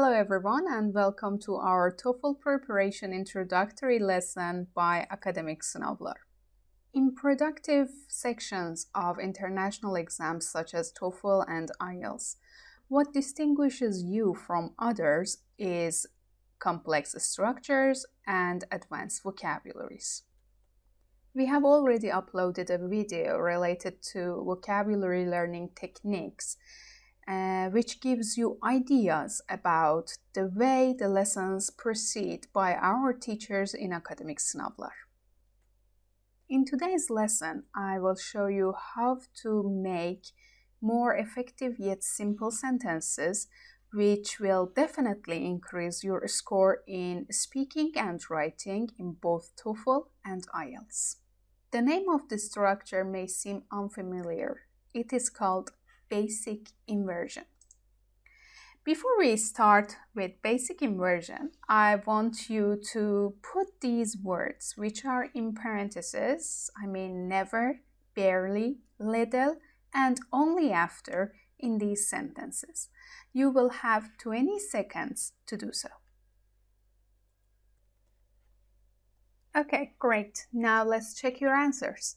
Hello everyone and welcome to our TOEFL preparation introductory lesson by Akademik Sınavlar. In productive sections of international exams such as TOEFL and IELTS, what distinguishes you from others is complex structures and advanced vocabularies. We have already uploaded a video related to vocabulary learning techniques which gives you ideas about the way the lessons proceed by our teachers in Akademik Sınavlar. In today's lesson, I will show you how to make more effective yet simple sentences which will definitely increase your score in speaking and writing in both TOEFL and IELTS. The name of this structure may seem unfamiliar. It is called Basic Inversion. Before we start with Basic Inversion, I want you to put these words, which are in parentheses, never, barely, little, and only after in these sentences. You will have 20 seconds to do so. Okay, great. Now let's check your answers.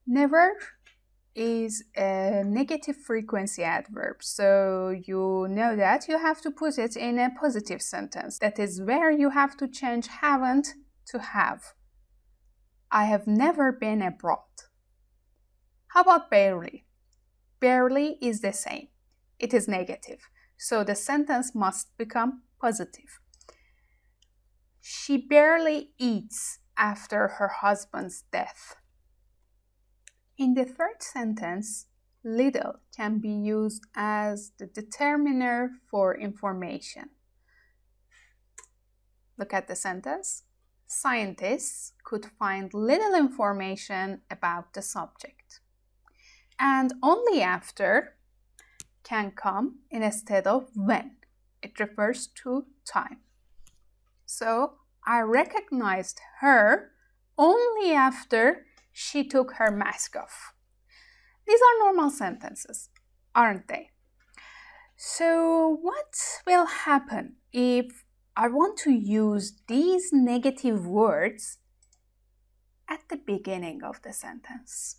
Never is a negative frequency adverb, so you know that you have to put it in a positive sentence. That is where you have to change haven't to have. I have never been abroad. How about barely? Barely is the same. It is negative, so the sentence must become positive. She barely eats after her husband's death. In the third sentence, little can be used as the determiner for information. Look at the sentence. Scientists could find little information about the subject. And only after can come instead of when. It refers to time. So, I recognized her only after she took her mask off. These are normal sentences, aren't they? So what will happen if I want to use these negative words at the beginning of the sentence?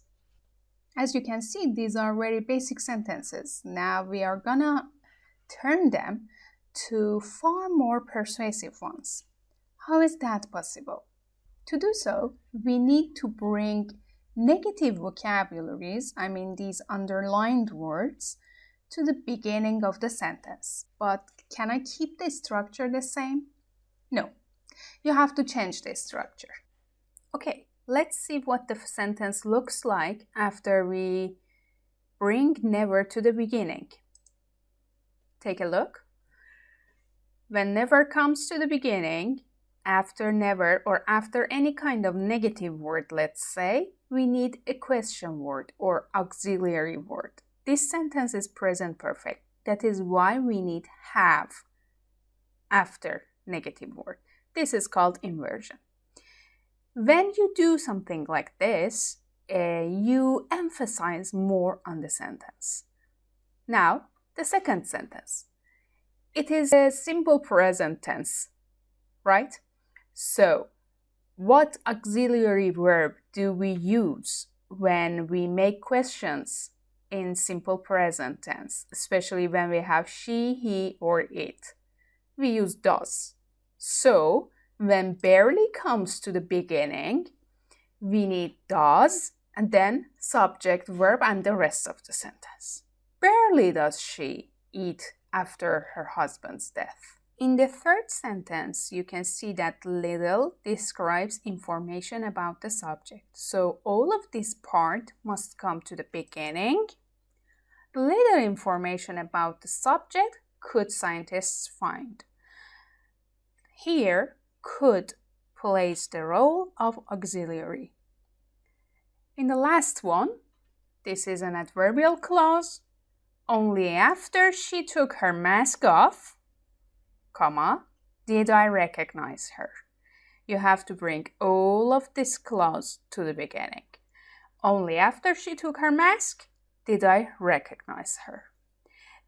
As you can see, these are very basic sentences. Now we are gonna turn them to far more persuasive ones. How is that possible? To do so, we need to bring negative vocabularies, these underlined words, to the beginning of the sentence. But can I keep the structure the same? No, you have to change the structure. Okay, let's see what the sentence looks like after we bring never to the beginning. Take a look. When never comes to the beginning, after never or after any kind of negative word, let's say, we need a question word or auxiliary word. This sentence is present perfect. That is why we need have after negative word. This is called inversion. When you do something like this, you emphasize more on the sentence. Now, the second sentence. It is a simple present tense, right? So, what auxiliary verb do we use when we make questions in simple present tense, especially when we have she, he, or it? We use does. So, when barely comes to the beginning, we need does and then subject, verb, and the rest of the sentence. Barely does she eat after her husband's death. In the third sentence, you can see that little describes information about the subject. So all of this part must come to the beginning. Little information about the subject could scientists find. Here, could plays the role of auxiliary. In the last one, this is an adverbial clause. Only after she took her mask off, comma, did I recognize her? You have to bring all of this clause to the beginning. Only after she took her mask did I recognize her.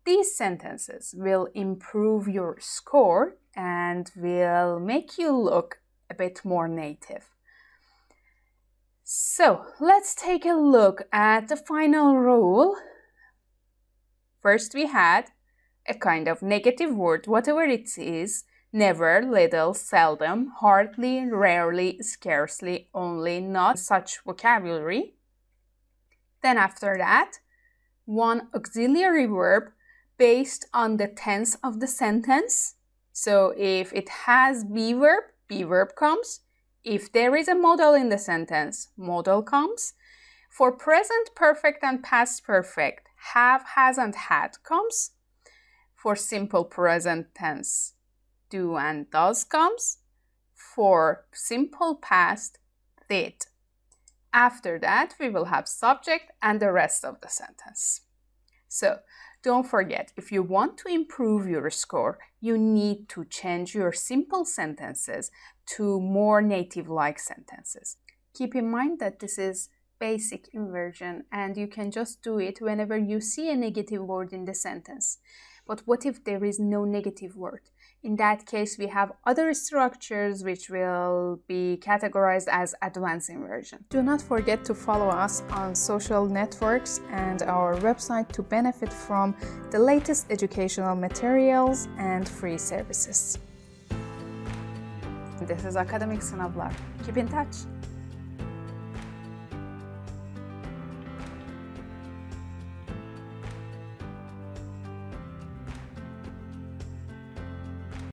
These sentences will improve your score and will make you look a bit more native. So, let's take a look at the final rule. First, we had a kind of negative word, whatever it is, never, little, seldom, hardly, rarely, scarcely, only, not, such vocabulary. Then after that, one auxiliary verb based on the tense of the sentence. So if it has be verb comes. If there is a modal in the sentence, modal comes. For present perfect and past perfect, have, has, and had comes. For simple present tense, do and does comes. For simple past, did. After that, we will have subject and the rest of the sentence. So, don't forget, if you want to improve your score, you need to change your simple sentences to more native-like sentences. Keep in mind that this is basic inversion and you can just do it whenever you see a negative word in the sentence. But what if there is no negative word? In that case, we have other structures which will be categorized as advanced inversion. Do not forget to follow us on social networks and our website to benefit from the latest educational materials and free services. This is Akademik Sınavlar. Keep in touch.